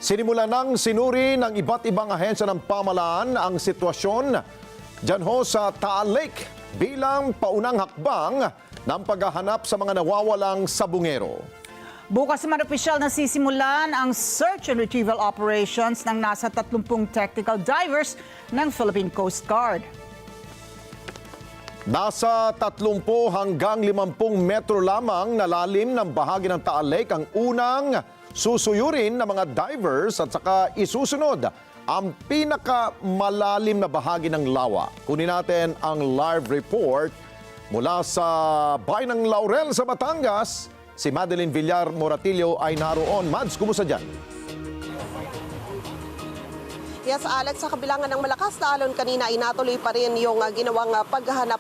Sinimula ng sinuri ng iba't ibang ahensya ng pamahalaan ang sitwasyon dyan ho sa Taal Lake bilang paunang hakbang ng paghahanap sa mga nawawalang sabungero. Bukas naman opisyal na sisimulan ang search and retrieval operations ng nasa 30 technical divers ng Philippine Coast Guard. Nasa 30 hanggang 50 metro lamang na lalim ng bahagi ng Taal Lake ang unang susuyurin ng mga divers at saka isusunod ang pinakamalalim na bahagi ng lawa. Kunin natin ang live report mula sa bayan ng Laurel sa Batangas. Si Madeline Villar Moratillo ay naroon. Mads, kumusta dyan? Yes, Alex, sa kabilangan ng malakas na alon kanina ay natuloy pa rin yung ginawang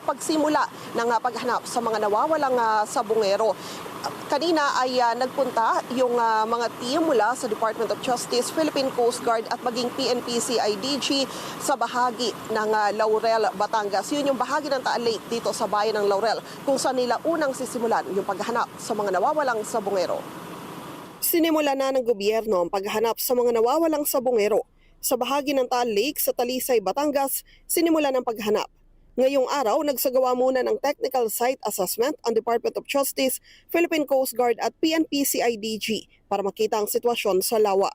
pagsimula ng paghanap sa mga nawawalang sabungero. Kanina ay nagpunta yung mga team mula sa Department of Justice, Philippine Coast Guard at maging PNP-CIDG sa bahagi ng Laurel, Batangas. Yun yung bahagi ng Taal Lake dito sa bayan ng Laurel kung saan nila unang sisimulan yung paghanap sa mga nawawalang sabungero. Sinimula na ng gobyerno ang paghanap sa mga nawawalang sabungero. Sa bahagi ng Taal Lake sa Talisay, Batangas, sinimula ng paghanap. Ngayong araw, nagsagawa muna ng technical site assessment ang Department of Justice, Philippine Coast Guard at PNP-CIDG para makita ang sitwasyon sa lawa.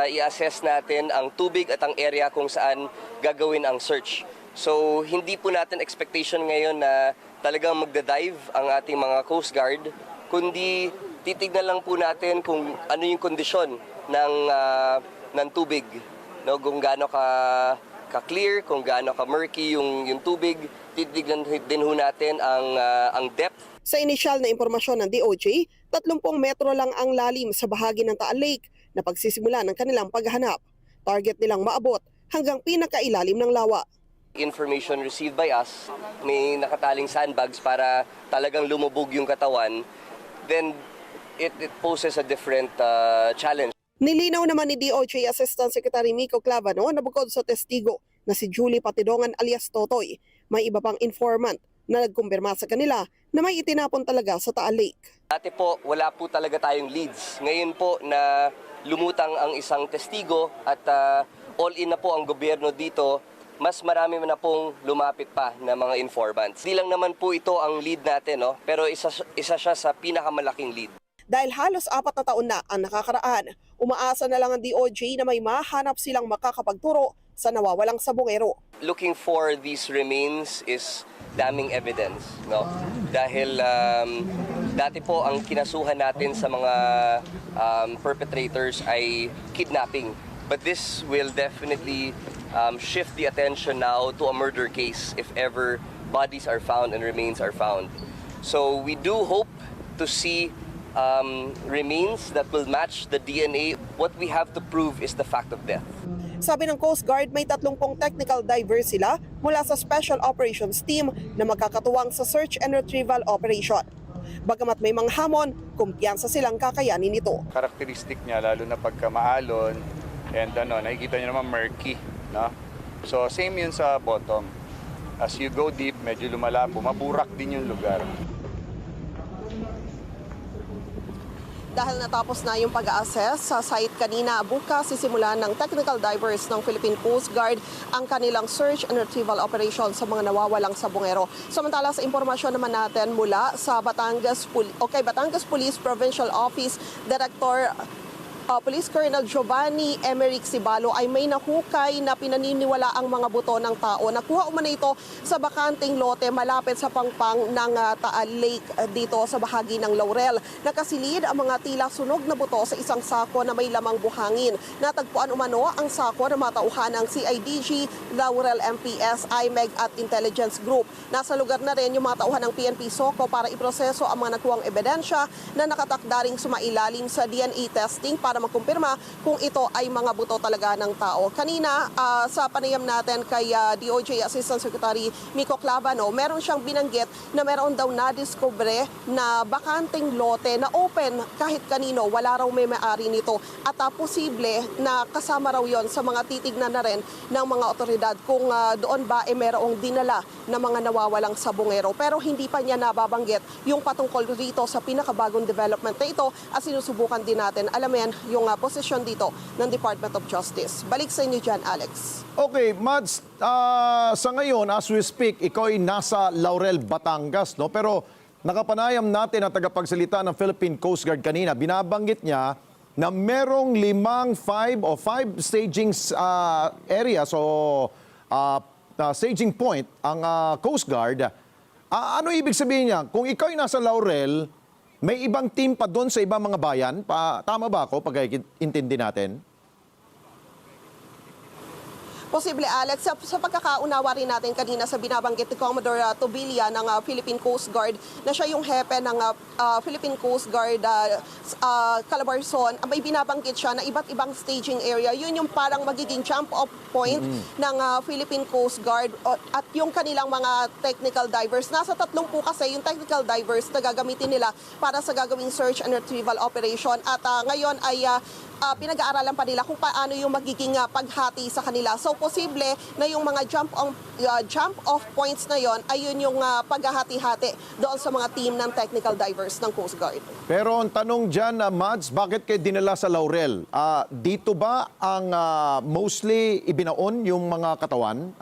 I-assess natin ang tubig at ang area kung saan gagawin ang search. So hindi po natin expectation ngayon na talagang magda-dive ang ating mga Coast Guard, kundi titignan lang po natin kung ano yung kondisyon ng tubig. No, kung gaano ka-clear, kung gaano ka-murky yung tubig, titignan din ho natin ang depth. Sa inisyal na impormasyon ng DOJ, 30 metro lang ang lalim sa bahagi ng Taal Lake na pagsisimula ng kanilang paghahanap. Target nilang maabot hanggang pinakailalim ng lawa. Information received by us, may nakataling sandbags para talagang lumubog yung katawan, then it poses a different challenge. Nilinaw naman ni DOJ Assistant Secretary Mico Clavano na bukod sa testigo na si Julie Patidongan alias Totoy, may iba pang informant na nagkumpirma sa kanila na may itinapon talaga sa Taal Lake. Dati po, wala po talaga tayong leads. Ngayon po na lumutang ang isang testigo at all-in na po ang gobyerno dito, mas marami na pong lumapit pa na mga informants. Di lang naman po ito ang lead natin, no? Pero isa siya sa pinakamalaking lead. Dahil halos 4 na taon na ang nakakaraan, umaasa na lang ang DOJ na may mahanap silang makakapagturo sa nawawalang sabungero. Looking for these remains is damning evidence, no? Dahil dati po ang kinasuhan natin sa mga perpetrators ay kidnapping. But this will definitely shift the attention now to a murder case if ever bodies are found and remains are found. So we do hope to see remains that will match the DNA. What we have to prove is the fact of death. Sabi ng Coast Guard, may 30 technical divers sila mula sa Special Operations Team na magkakatuwang sa search and retrieval operation. Bagamat may mga hamon, kumpiyansa silang kakayanin nito. Karakteristik niya lalo na pagka maalon and nakikita niyo naman murky, no? So same yun sa bottom. As you go deep, medyo lumalabo, maburak din yung lugar. Dahil natapos na yung pag-assess sa site kanina, bukas sisimulan ng technical divers ng Philippine Coast Guard ang kanilang search and retrieval operation sa mga nawawalang sabungero. Samantala sa impormasyon naman natin mula sa Batangas Police Provincial Office Director Police Colonel Giovanni Emerick Cibalo ay may nahukay na pinaniniwala ang mga buto ng tao. Nakuha umano ito sa bakanting lote malapit sa pangpang ng Taal Lake dito sa bahagi ng Laurel. Nakasilid ang mga tila sunog na buto sa isang sako na may lamang buhangin. Natagpuan umano ang sako na matauhan ng CIDG, Laurel MPS, IMEG at Intelligence Group. Nasa lugar na rin yung mga tauhan ng PNP SOCO para iproseso ang mga nakuhang ebidensya na nakatakdaring sumailalim sa DNA testing para makumpirma kung ito ay mga buto talaga ng tao. Kanina, sa panayam natin kay DOJ Assistant Secretary Mico Clavano, meron siyang binanggit na meron daw na-discover na bakanting lote na open kahit kanino, wala raw may may-ari nito. At posible na kasama raw yon sa mga titignan na rin ng mga otoridad kung doon ba merong dinala na mga nawawalang sabungero. Pero hindi pa niya nababanggit yung patungkol rito sa pinakabagong development na ito at sinusubukan din natin alamin yung posisyon dito ng Department of Justice. Balik sa inyo dyan, Alex. Okay, Mads, sa ngayon, as we speak, ikaw ay nasa Laurel, Batangas, no? Pero nakapanayam natin ang tagapagsalita ng Philippine Coast Guard kanina. Binabanggit niya na merong 5 staging areas o staging point ang Coast Guard. Ano ibig sabihin niya? Kung ikaw ay nasa Laurel, may ibang team pa doon sa ibang mga bayan? Tama ba ako pag-intindi natin? Posible, Alex. Sa pagkakaunawa rin natin kanina sa binabanggit ni Commodore Tobilla ng Philippine Coast Guard na siya yung hepe ng Philippine Coast Guard Calabarzon, may binabanggit siya na iba't ibang staging area. Yun yung parang magiging jump-off point ng Philippine Coast Guard at yung kanilang mga technical divers. Nasa 30 po kasi yung technical divers na gagamitin nila para sa gagawing search and retrieval operation. At ngayon ay pinag-aaralan pa nila kung paano yung magiging paghati sa kanila. So, posible na yung mga jump-off points na yon ay yun yung paghahati-hati doon sa mga team ng technical divers ng Coast Guard. Pero ang tanong dyan, Mads, bakit kayo dinala sa Laurel? Dito ba ang mostly ibinaon yung mga katawan?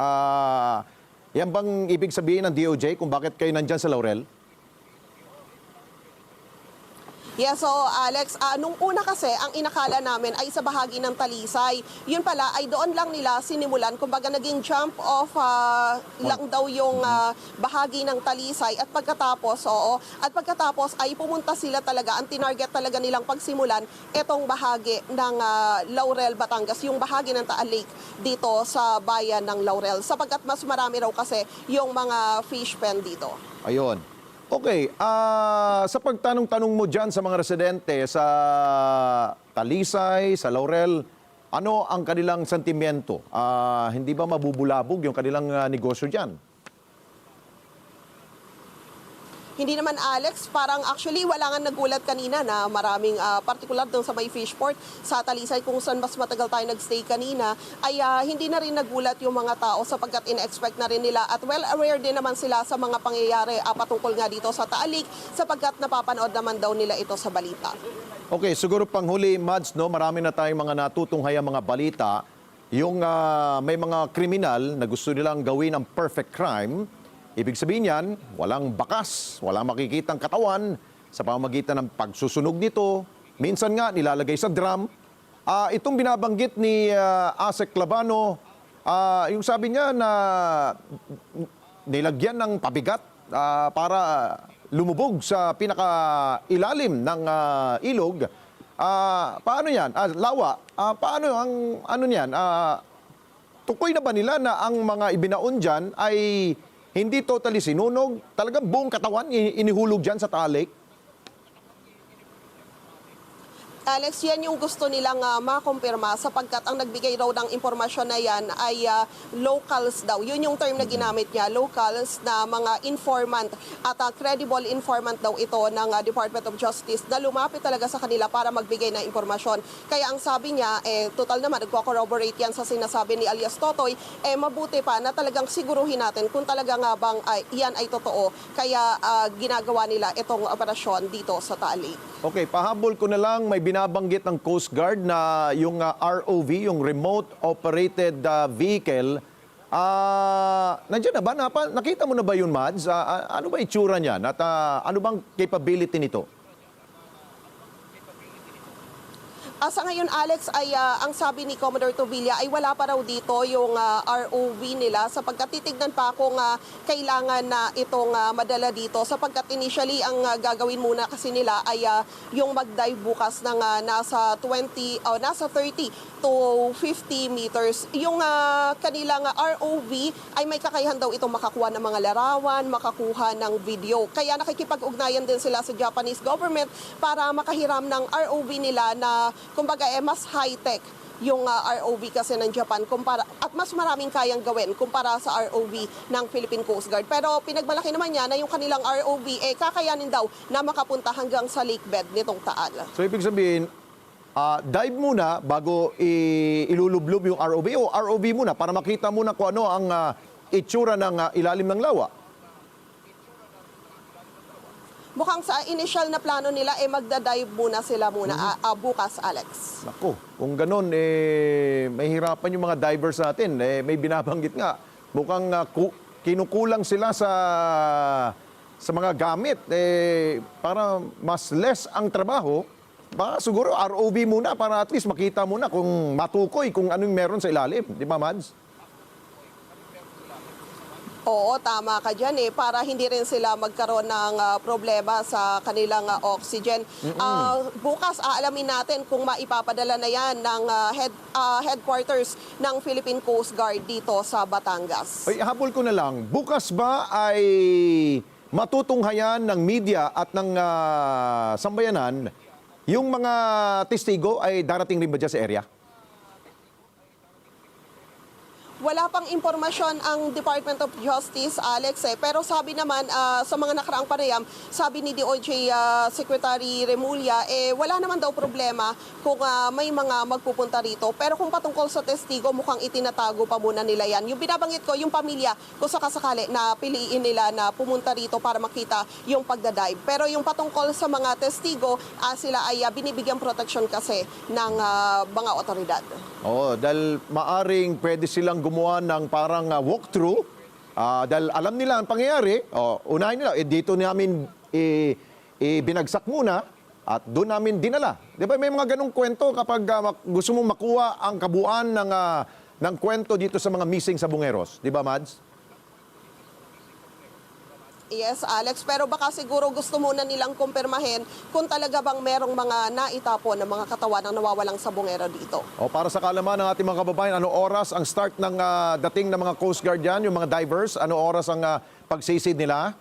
Yan bang ibig sabihin ng DOJ kung bakit kayo nandyan sa Laurel? Yes, so Alex, nung una kasi ang inakala namin ay sa bahagi ng Talisay. Yun pala ay doon lang nila sinimulan. Kumbaga naging jump off lang daw yung bahagi ng Talisay at pagkatapos ay pumunta sila talaga, ang tinarget talaga nilang pagsimulan itong bahagi ng Laurel, Batangas, yung bahagi ng Taal Lake dito sa bayan ng Laurel. Sapagkat mas marami raw kasi yung mga fish pen dito. Ayun. Okay, sa pagtanong-tanong mo dyan sa mga residente sa Talisay, sa Laurel, ano ang kanilang sentimiento? Hindi ba mabubulabog yung kanilang negosyo dyan? Hindi naman, Alex, parang actually wala nga nagulat kanina na maraming particular doon sa may fishport sa Talisay kung saan mas matagal tayo nagstay kanina ay hindi na rin nagulat yung mga tao sapagkat in-expect na rin nila at well aware din naman sila sa mga pangyayari patungkol nga dito sa Taal Lake sapagkat napapanood naman daw nila ito sa balita. Okay, siguro panghuli, Mads, no, marami na tayong mga natutunghayang mga balita. Yung may mga kriminal na gusto nilang gawin ang perfect crime. Ibig sabihin yan, walang bakas, walang makikitang katawan sa pamamagitan ng pagsusunog nito. Minsan nga, nilalagay sa drum. Itong binabanggit ni Asek Labano, yung sabi niya na nilagyan ng pabigat para lumubog sa pinakailalim ng ilog. Paano yan? Lawa, paano ang ano niyan? Tukoy na ba nila na ang mga ibinaon dyan ay hindi totally sinunog, talagang buong katawan inihulog dyan sa Taal Lake? Alex, yan yung gusto nilang makumpirma sapagkat ang nagbigay raw ng impormasyon na yan ay locals daw. Yun yung term na ginamit niya, locals na mga informant at credible informant daw ito ng Department of Justice na lumapit talaga sa kanila para magbigay ng impormasyon. Kaya ang sabi niya, total naman, nagko-corroborate yan sa sinasabi ni alias Totoy, mabuti pa na talagang siguruhin natin kung talaga nga bang yan ay totoo. Kaya ginagawa nila itong operasyon dito sa Taal Lake. Okay, pahabol ko na lang, may binabanggit ng Coast Guard na yung ROV, yung Remote Operated Vehicle, nandiyan na ba? Nakita mo na ba yun, Mads? Ano ba itsura niyan? At ano bang capability nito? Sa ngayon, Alex, ay ang sabi ni Commodore Tobilla ay wala pa raw dito yung ROV nila sapagkat titignan pa kung kailangan na itong madala dito sapagkat initially ang gagawin muna kasi nila ay yung mag-dive bukas ng nasa 30 to 50 meters. Yung kanilang ROV ay may kakayahan daw itong makakuha ng mga larawan, makakuha ng video. Kaya nakikipag-ugnayan din sila sa Japanese government para makahiram ng ROV nila na kumbaga mas high-tech yung ROV kasi ng Japan at mas maraming kayang gawin kumpara sa ROV ng Philippine Coast Guard. Pero pinagmalaki naman niya na yung kanilang ROV kakayanin daw na makapunta hanggang sa lake bed nitong Taal. So ibig sabihin, dive muna bago ilulublob yung ROV o ROV muna para makita muna kung ano ang itsura ng ilalim ng lawa? Mukhang sa initial na plano nila, magdadive muna sila bukas, Alex. Naku, kung ganun, mahihirapan yung mga divers natin. May binabanggit nga, mukhang kinukulang sila sa mga gamit. Para mas less ang trabaho, baka siguro ROV muna para at least makita muna kung matukoy kung anong meron sa ilalim. Di ba, Mads? Oo, tama ka dyan para hindi rin sila magkaroon ng problema sa kanilang oxygen. Bukas aalamin natin kung maipapadala na yan ng headquarters ng Philippine Coast Guard dito sa Batangas. Ay, habol ko na lang, bukas ba ay matutunghayan ng media at ng sambayanan yung mga testigo ay darating rin ba dyan sa area? Wala pang impormasyon ang Department of Justice, Alex. Pero sabi naman sa mga nakaraang panayam, sabi ni DOJ Secretary Remulla, wala naman daw problema kung may mga magpupunta rito. Pero kung patungkol sa testigo, mukhang itinatago pa muna nila yan. Yung binabanggit ko, yung pamilya, kung sakasakali na piliin nila na pumunta rito para makita yung pagdadive. Pero yung patungkol sa mga testigo, sila ay binibigyan protection kasi ng mga otoridad. Oo, dahil maaring pwede silang gumawa ng parang walkthrough. Dahil alam nila ang pangyayari, unahin nila, dito namin binagsak muna at doon namin dinala. Di ba may mga ganong kwento kapag gusto mong makuha ang kabuuan ng kwento dito sa mga missing sa Bungeros. Di ba, Mads? Yes, Alex. Pero baka siguro gusto muna nilang kumpirmahin kung talaga bang merong mga naitapon ng mga katawan na nawawalang sa bungero dito. O para sa kalaman ng ating mga kababayan, ano oras ang start ng dating ng mga Coast Guard yan, yung mga divers? Ano oras ang pagsisid nila?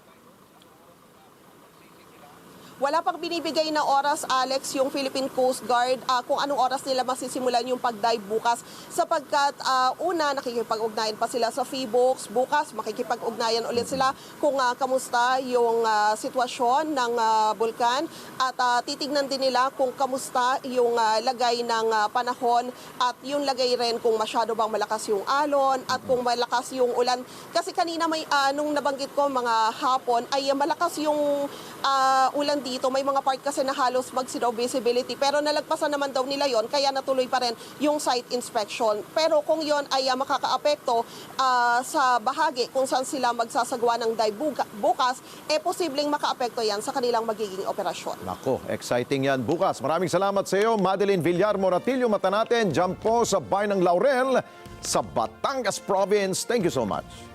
Wala pang binibigay na oras, Alex, yung Philippine Coast Guard kung anong oras nila masisimulan yung pag-dive bukas. Sapagkat una, nakikipag-ugnayan pa sila sa PHIVOLCS. Bukas, makikipag-ugnayan ulit sila kung kamusta yung sitwasyon ng bulkan. At titignan din nila kung kamusta yung lagay ng panahon at yung lagay rin kung masyado bang malakas yung alon at kung malakas yung ulan. Kasi kanina nung nabanggit ko mga hapon ay malakas yung ulan dito. May mga part kasi na halos mag-zero visibility. Pero nalagpasan naman daw nila yon kaya natuloy pa rin yung site inspection. Pero kung yon ay makakaapekto sa bahagi kung saan sila magsasagawa ng dive bukas, posibleng makaapekto yan sa kanilang magiging operasyon. Nako, exciting yan bukas. Maraming salamat sa iyo, Madeline Villar Moratillo. Mata natin, dyan po sa Bayan ng Laurel sa Batangas Province. Thank you so much.